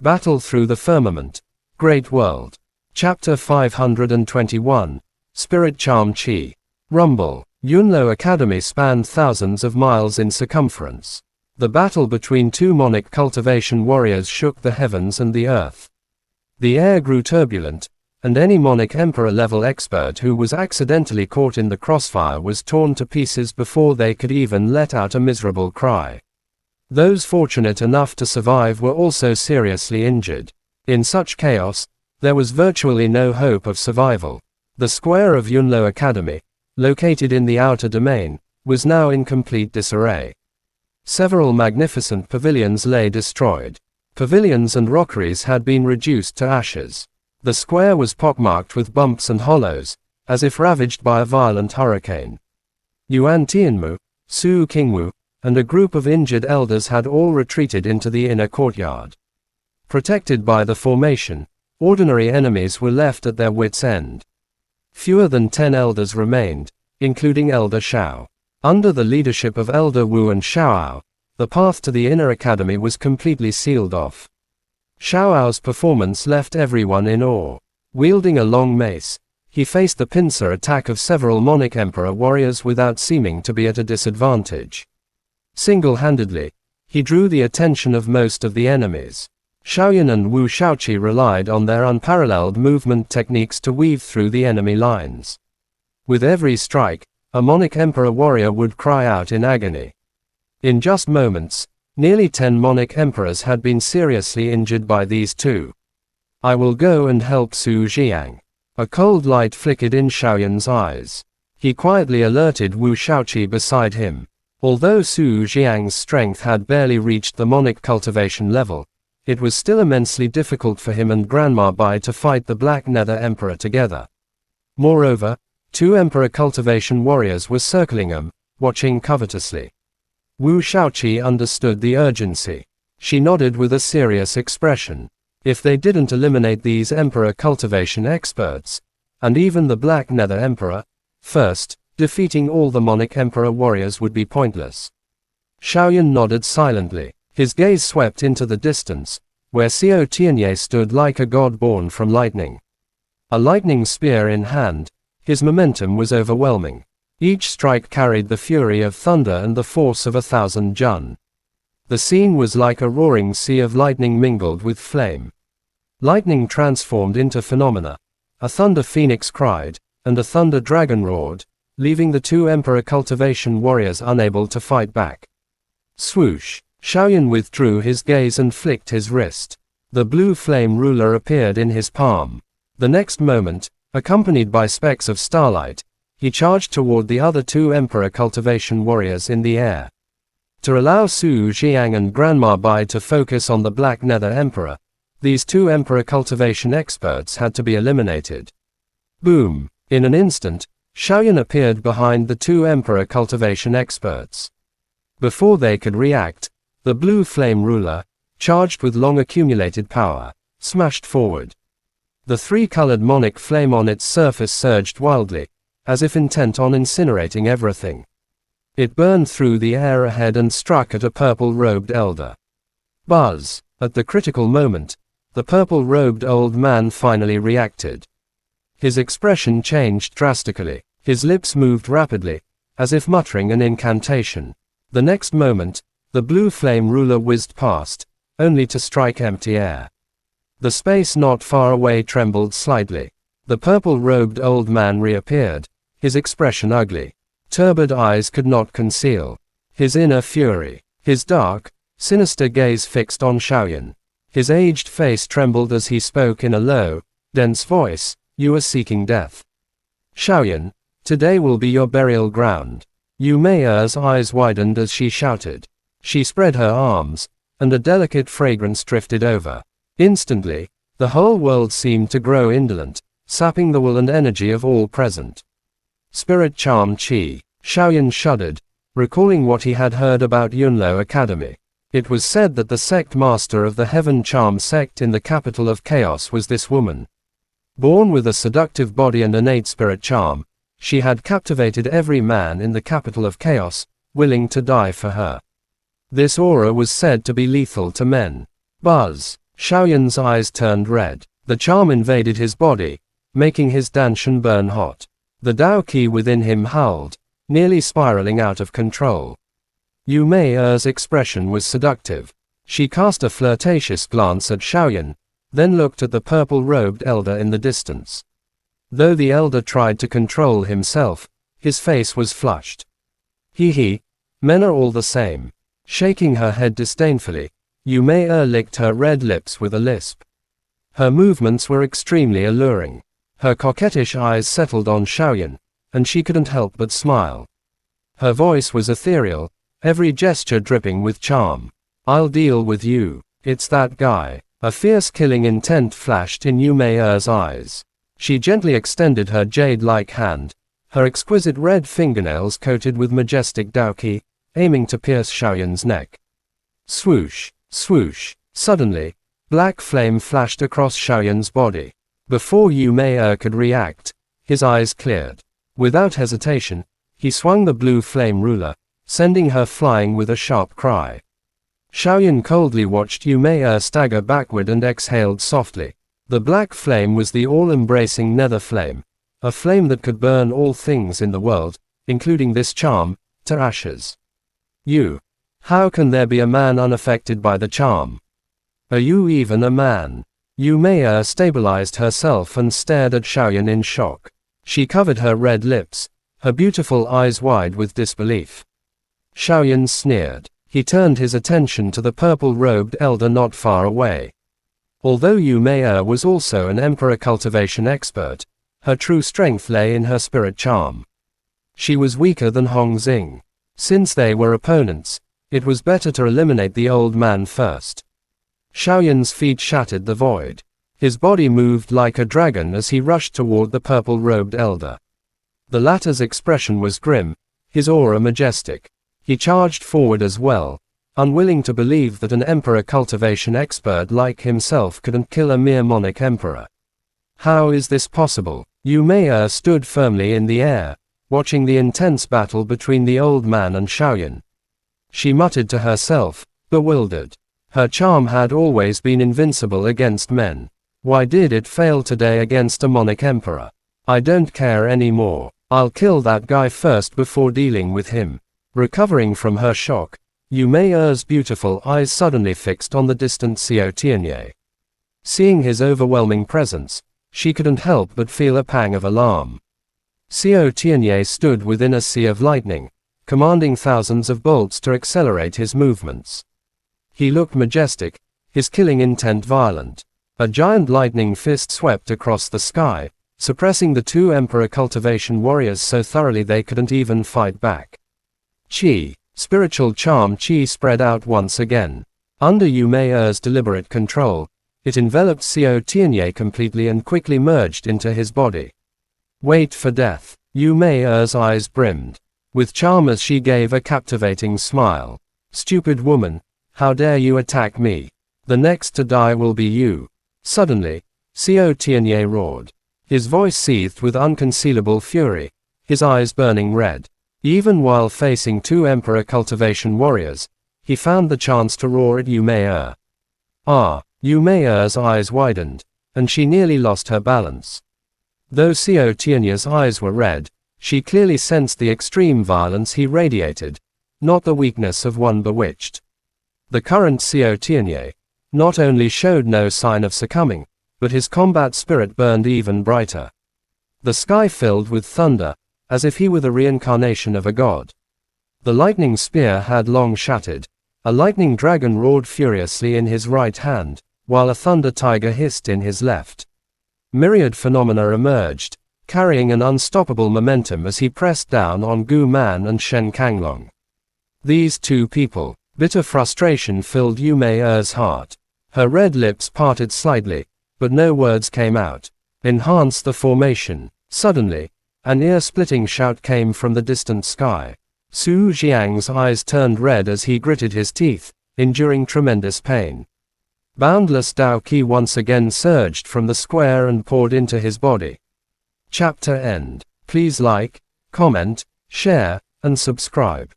Battle through the firmament. Great world. Chapter 521. Spirit Charm Chi. Rumble. Yunlo Academy spanned thousands of miles in circumference. The battle between two Monic cultivation warriors shook the heavens and the earth. The air grew turbulent, and any Monic Emperor-level expert who was accidentally caught in the crossfire was torn to pieces before they could even let out a miserable cry. Those fortunate enough to survive were also seriously injured. In such chaos, there was virtually no hope of survival. The square of Yunlo Academy, located in the outer domain, was now in complete disarray. Several magnificent pavilions lay destroyed. Pavilions and rockeries had been reduced to ashes. The square was pockmarked with bumps and hollows, as if ravaged by a violent hurricane. Yuan Tianmu, Su Qingwu, and a group of injured elders had all retreated into the inner courtyard. Protected by the formation, ordinary enemies were left at their wits' end. Fewer than 10 elders remained, including Elder Shao. Under the leadership of Elder Wu and Xiaoao, the path to the inner academy was completely sealed off. Xiaoao's performance left everyone in awe. Wielding a long mace, he faced the pincer attack of several Monic Emperor warriors without seeming to be at a disadvantage. Single-handedly, he drew the attention of most of the enemies. Xiaoyan and Wu Shaoqi relied on their unparalleled movement techniques to weave through the enemy lines. With every strike, a Monic Emperor warrior would cry out in agony. In just moments, nearly 10 Monic Emperors had been seriously injured by these two. I will go and help Su Jiang. A cold light flickered in Xiaoyan's eyes. He quietly alerted Wu Shaoqi beside him. Although Su Jiang's strength had barely reached the Monic cultivation level, it was still immensely difficult for him and Grandma Bai to fight the Black Nether Emperor together. Moreover, 2 Emperor cultivation warriors were circling him, watching covetously. Wu Shaoqi understood the urgency. She nodded with a serious expression. If they didn't eliminate these Emperor cultivation experts, and even the Black Nether Emperor, first, defeating all the Monic Emperor warriors would be pointless. Xiaoyan nodded silently. His gaze swept into the distance, where Xiao Tianye stood like a god born from lightning. A lightning spear in hand, his momentum was overwhelming. Each strike carried the fury of thunder and the force of 1,000 jun. The scene was like a roaring sea of lightning mingled with flame. Lightning transformed into phenomena. A thunder phoenix cried, and a thunder dragon roared, leaving the 2 Emperor cultivation warriors unable to fight back. Swoosh! Xiaoyan withdrew his gaze and flicked his wrist. The blue flame ruler appeared in his palm. The next moment, accompanied by specks of starlight, he charged toward the other 2 Emperor cultivation warriors in the air. To allow Su Jiang and Grandma Bai to focus on the Black Nether Emperor, these 2 Emperor cultivation experts had to be eliminated. Boom! In an instant, Xiaoyan appeared behind the 2 Emperor cultivation experts. Before they could react, the blue flame ruler, charged with long accumulated power, smashed forward. The 3-colored Monic flame on its surface surged wildly, as if intent on incinerating everything. It burned through the air ahead and struck at a purple-robed elder. Buzz! At the critical moment, the purple-robed old man finally reacted. His expression changed drastically. His lips moved rapidly, as if muttering an incantation. The next moment, the blue flame ruler whizzed past, only to strike empty air. The space not far away trembled slightly. The purple-robed old man reappeared, his expression ugly. Turbid eyes could not conceal his inner fury. His dark, sinister gaze fixed on Xiaoyan. His aged face trembled as he spoke in a low, dense voice, "You are seeking death. Xiaoyan, today will be your burial ground." Yu Mei's eyes widened as she shouted. She spread her arms, and a delicate fragrance drifted over. Instantly, the whole world seemed to grow indolent, sapping the will and energy of all present. Spirit Charm Chi. Xiaoyan shuddered, recalling what he had heard about Yunlo Academy. It was said that the sect master of the Heaven Charm sect in the capital of Chaos was this woman. Born with a seductive body and innate spirit charm, she had captivated every man in the capital of Chaos, willing to die for her. This aura was said to be lethal to men. Buzz! Xiaoyan's eyes turned red. The charm invaded his body, making his Danshan burn hot. The Dao Qi within him howled, nearly spiraling out of control. Yu Mei's expression was seductive. She cast a flirtatious glance at Xiaoyan, then looked at the purple-robed elder in the distance. Though the elder tried to control himself, his face was flushed. He, men are all the same. Shaking her head disdainfully, Yu Mei licked her red lips with a lisp. Her movements were extremely alluring. Her coquettish eyes settled on Xiaoyan, and she couldn't help but smile. Her voice was ethereal, every gesture dripping with charm. I'll deal with you. It's that guy. A fierce killing intent flashed in Yu Mei's eyes. She gently extended her jade-like hand, her exquisite red fingernails coated with majestic Dao Qi, aiming to pierce Xiaoyan's neck. Swoosh, swoosh. Suddenly, black flame flashed across Xiaoyan's body. Before Yu Mei could react, his eyes cleared. Without hesitation, he swung the blue flame ruler, sending her flying with a sharp cry. Xiaoyan coldly watched Yu Mei stagger backward and exhaled softly. The black flame was the all-embracing nether flame, a flame that could burn all things in the world, including this charm, to ashes. How can there be a man unaffected by the charm? Are you even a man? Yu Mei stabilized herself and stared at Xiaoyan in shock. She covered her red lips, her beautiful eyes wide with disbelief. Xiaoyan sneered. He turned his attention to the purple-robed elder not far away. Although Yu Mei was also an emperor cultivation expert, her true strength lay in her spirit charm. She was weaker than Hong Xing. Since they were opponents, it was better to eliminate the old man first. Xiaoyan's feet shattered the void. His body moved like a dragon as he rushed toward the purple-robed elder. The latter's expression was grim, his aura majestic. He charged forward as well, unwilling to believe that an emperor cultivation expert like himself couldn't kill a mere monarch emperor. How is this possible? Yu Mei stood firmly in the air, watching the intense battle between the old man and Xiaoyan. She muttered to herself, bewildered. Her charm had always been invincible against men. Why did it fail today against a monarch emperor? I don't care anymore. I'll kill that guy first before dealing with him. Recovering from her shock, Yu Mei's beautiful eyes suddenly fixed on the distant Xiao Tianye. Seeing his overwhelming presence, she couldn't help but feel a pang of alarm. Xiao Tianye stood within a sea of lightning, commanding thousands of bolts to accelerate his movements. He looked majestic, his killing intent violent. A giant lightning fist swept across the sky, suppressing the two emperor cultivation warriors so thoroughly they couldn't even fight back. Qi, spiritual charm Qi spread out once again. Under Yu Mei's deliberate control, it enveloped Xiao Tianye completely and quickly merged into his body. Wait for death. Yu Mei's eyes brimmed with charm as she gave a captivating smile. Stupid woman, how dare you attack me? The next to die will be you. Suddenly, Xiao Tianye roared. His voice seethed with unconcealable fury, his eyes burning red. Even while facing two emperor cultivation warriors, he found the chance to roar at Yu Mei. Yu Mei's eyes widened, and she nearly lost her balance. Though Xiao Tianye's eyes were red, she clearly sensed the extreme violence he radiated, not the weakness of one bewitched. The current Xiao Tianye not only showed no sign of succumbing, but his combat spirit burned even brighter. The sky filled with thunder, as if he were the reincarnation of a god. The lightning spear had long shattered. A lightning dragon roared furiously in his right hand, while a thunder tiger hissed in his left. Myriad phenomena emerged, carrying an unstoppable momentum as he pressed down on Gu Man and Shen Kanglong. These two people. Bitter frustration filled Yu Mei's heart. Her red lips parted slightly, but no words came out. Enhance the formation. Suddenly, an ear-splitting shout came from the distant sky. Su Jiang's eyes turned red as he gritted his teeth, enduring tremendous pain. Boundless Dao Qi once again surged from the square and poured into his body. Chapter end. Please like, comment, share, and subscribe.